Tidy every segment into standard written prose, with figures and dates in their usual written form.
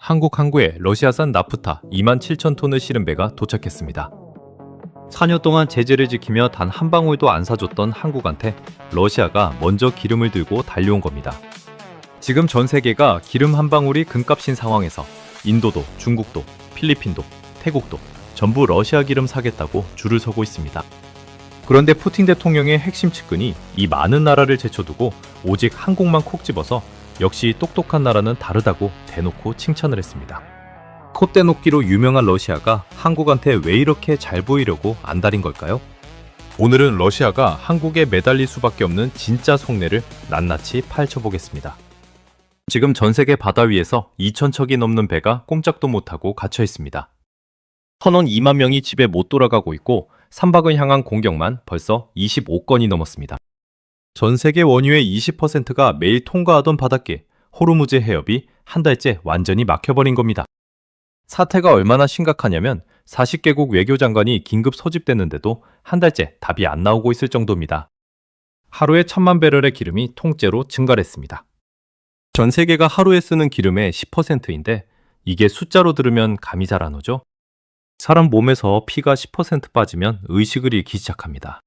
한국 항구에 러시아산 나프타 27,000톤을 실은 배가 도착했습니다. 4년 동안 제재를 지키며 단 한 방울도 안 사줬던 한국한테 러시아가 먼저 기름을 들고 달려온 겁니다. 지금 전 세계가 기름 한 방울이 금값인 상황에서 인도도, 중국도, 필리핀도, 태국도 전부 러시아 기름 사겠다고 줄을 서고 있습니다. 그런데 푸틴 대통령의 핵심 측근이 이 많은 나라를 제쳐두고 오직 한국만 콕 집어서 역시 똑똑한 나라는 다르다고 대놓고 칭찬을 했습니다. 콧대 높기로 유명한 러시아가 한국한테 왜 이렇게 잘 보이려고 안달인 걸까요? 오늘은 러시아가 한국에 매달릴 수밖에 없는 진짜 속내를 낱낱이 파헤쳐보겠습니다. 지금 전 세계 바다 위에서 2,000척이 넘는 배가 꼼짝도 못하고 갇혀 있습니다. 선원 2만 명이 집에 못 돌아가고 있고 선박을 향한 공격만 벌써 25건이 넘었습니다. 전 세계 원유의 20%가 매일 통과하던 바닷길 호르무즈 해협이 한 달째 완전히 막혀버린 겁니다. 사태가 얼마나 심각하냐면 40개국 외교장관이 긴급 소집됐는데도 한 달째 답이 안 나오고 있을 정도입니다. 하루에 1,000만 배럴의 기름이 통째로 증가했습니다. 전 세계가 하루에 쓰는 기름의 10%인데 이게 숫자로 들으면 감이 잘 안 오죠? 사람 몸에서 피가 10% 빠지면 의식을 잃기 시작합니다.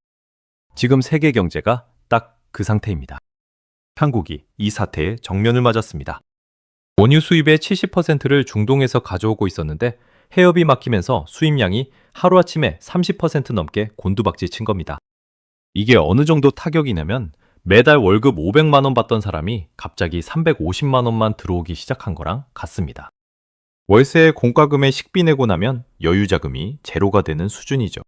지금 세계 경제가 딱 그 상태입니다. 한국이 이 사태에 정면을 맞았습니다. 원유 수입의 70%를 중동에서 가져오고 있었는데 해협이 막히면서 수입량이 하루아침에 30% 넘게 곤두박질 친 겁니다. 이게 어느 정도 타격이냐면 매달 월급 500만 원 받던 사람이 갑자기 350만 원만 들어오기 시작한 거랑 같습니다. 월세에 공과금에 식비 내고 나면 여유 자금이 제로가 되는 수준이죠.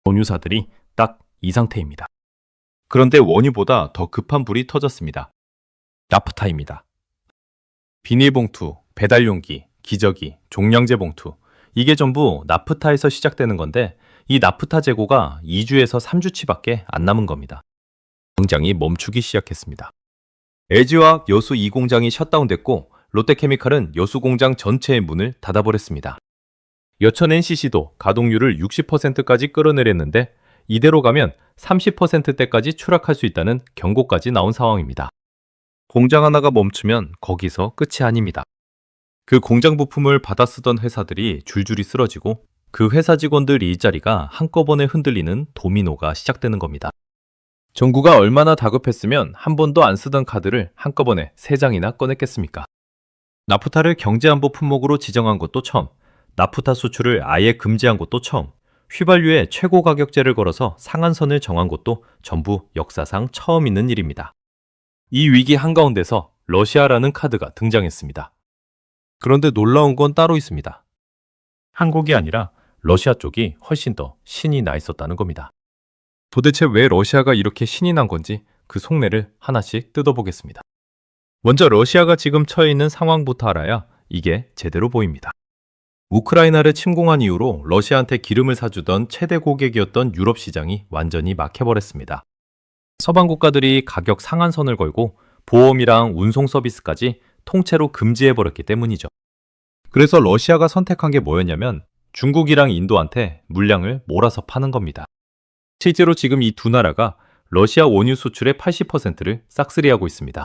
원유사들이 딱 이 상태입니다. 그런데 원유보다 더 급한 불이 터졌습니다. 나프타입니다. 비닐봉투, 배달용기, 기저귀, 종량제 봉투 이게 전부 나프타에서 시작되는 건데 이 나프타 재고가 2주에서 3주치밖에 안 남은 겁니다. 공장이 멈추기 시작했습니다. LG화학 여수 2공장이 셧다운됐고 롯데케미칼은 여수 공장 전체의 문을 닫아버렸습니다. 여천 NCC도 가동률을 60%까지 끌어내렸는데 이대로 가면 30%대까지 추락할 수 있다는 경고까지 나온 상황입니다. 공장 하나가 멈추면 거기서 끝이 아닙니다. 그 공장 부품을 받아 쓰던 회사들이 줄줄이 쓰러지고 그 회사 직원들 일자리가 한꺼번에 흔들리는 도미노가 시작되는 겁니다. 정부가 얼마나 다급했으면 한 번도 안 쓰던 카드를 한꺼번에 3장이나 꺼냈겠습니까? 나프타를 경제안보 품목으로 지정한 것도 처음, 나프타 수출을 아예 금지한 것도 처음, 휘발유에 최고 가격제를 걸어서 상한선을 정한 것도 전부 역사상 처음 있는 일입니다. 이 위기 한가운데서 러시아라는 카드가 등장했습니다. 그런데 놀라운 건 따로 있습니다. 한국이 아니라 러시아 쪽이 훨씬 더 신이 나 있었다는 겁니다. 도대체 왜 러시아가 이렇게 신이 난 건지 그 속내를 하나씩 뜯어보겠습니다. 먼저 러시아가 지금 처해 있는 상황부터 알아야 이게 제대로 보입니다. 우크라이나를 침공한 이후로 러시아한테 기름을 사주던 최대 고객이었던 유럽 시장이 완전히 막혀버렸습니다. 서방 국가들이 가격 상한선을 걸고 보험이랑 운송 서비스까지 통째로 금지해버렸기 때문이죠. 그래서 러시아가 선택한 게 뭐였냐면 중국이랑 인도한테 물량을 몰아서 파는 겁니다. 실제로 지금 이 두 나라가 러시아 원유 수출의 80%를 싹쓸이하고 있습니다.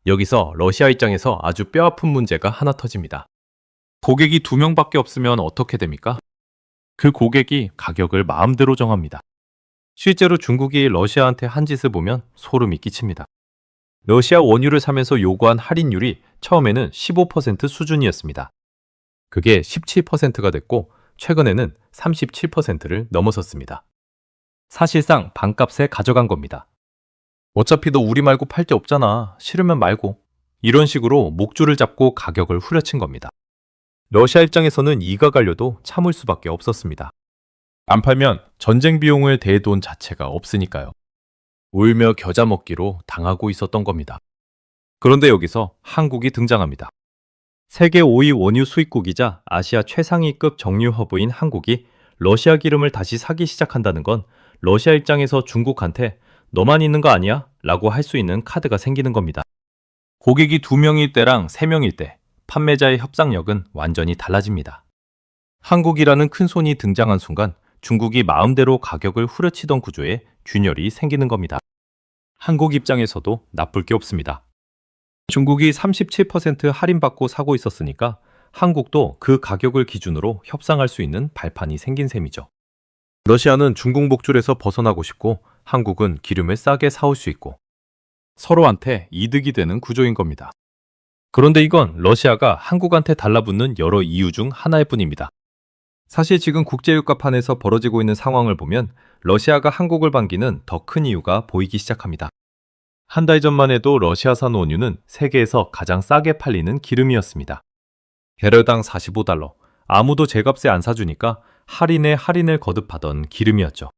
여기서 러시아 입장에서 아주 뼈아픈 문제가 하나 터집니다. 고객이 2명밖에 없으면 어떻게 됩니까? 그 고객이 가격을 마음대로 정합니다. 실제로 중국이 러시아한테 한 짓을 보면 소름이 끼칩니다. 러시아 원유를 사면서 요구한 할인율이 처음에는 15% 수준이었습니다. 그게 17%가 됐고 최근에는 37%를 넘어섰습니다. 사실상 반값에 가져간 겁니다. 어차피 너 우리 말고 팔 데 없잖아. 싫으면 말고. 이런 식으로 목줄을 잡고 가격을 후려친 겁니다. 러시아 입장에서는 이가 갈려도 참을 수밖에 없었습니다. 안 팔면 전쟁 비용을 댈 돈 자체가 없으니까요. 울며 겨자 먹기로 당하고 있었던 겁니다. 그런데 여기서 한국이 등장합니다. 세계 5위 원유 수입국이자 아시아 최상위급 정유 허브인 한국이 러시아 기름을 다시 사기 시작한다는 건 러시아 입장에서 중국한테 너만 있는 거 아니야? 라고 할 수 있는 카드가 생기는 겁니다. 고객이 2명일 때랑 3명일 때 판매자의 협상력은 완전히 달라집니다. 한국이라는 큰 손이 등장한 순간 중국이 마음대로 가격을 후려치던 구조에 균열이 생기는 겁니다. 한국 입장에서도 나쁠 게 없습니다. 중국이 37% 할인받고 사고 있었으니까 한국도 그 가격을 기준으로 협상할 수 있는 발판이 생긴 셈이죠. 러시아는 중국 목줄에서 벗어나고 싶고 한국은 기름을 싸게 사올 수 있고 서로한테 이득이 되는 구조인 겁니다. 그런데 이건 러시아가 한국한테 달라붙는 여러 이유 중 하나일 뿐입니다. 사실 지금 국제유가판에서 벌어지고 있는 상황을 보면 러시아가 한국을 반기는 더 큰 이유가 보이기 시작합니다. 한 달 전만 해도 러시아산 원유는 세계에서 가장 싸게 팔리는 기름이었습니다. 배럴당 45달러, 아무도 제값에 안 사주니까 할인에 할인을 거듭하던 기름이었죠.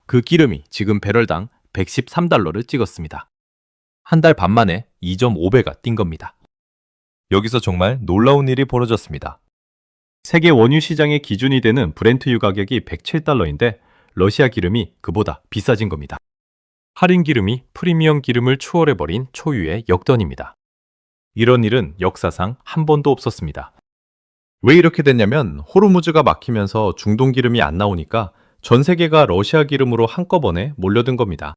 그 기름이 지금 배럴당 113달러를 찍었습니다. 한 달 반 만에 2.5배가 뛴 겁니다. 여기서 정말 놀라운 일이 벌어졌습니다. 세계 원유 시장의 기준이 되는 브렌트유 가격이 107달러인데 러시아 기름이 그보다 비싸진 겁니다. 할인 기름이 프리미엄 기름을 추월해버린 초유의 역전입니다. 이런 일은 역사상 한 번도 없었습니다. 왜 이렇게 됐냐면 호르무즈가 막히면서 중동 기름이 안 나오니까 전 세계가 러시아 기름으로 한꺼번에 몰려든 겁니다.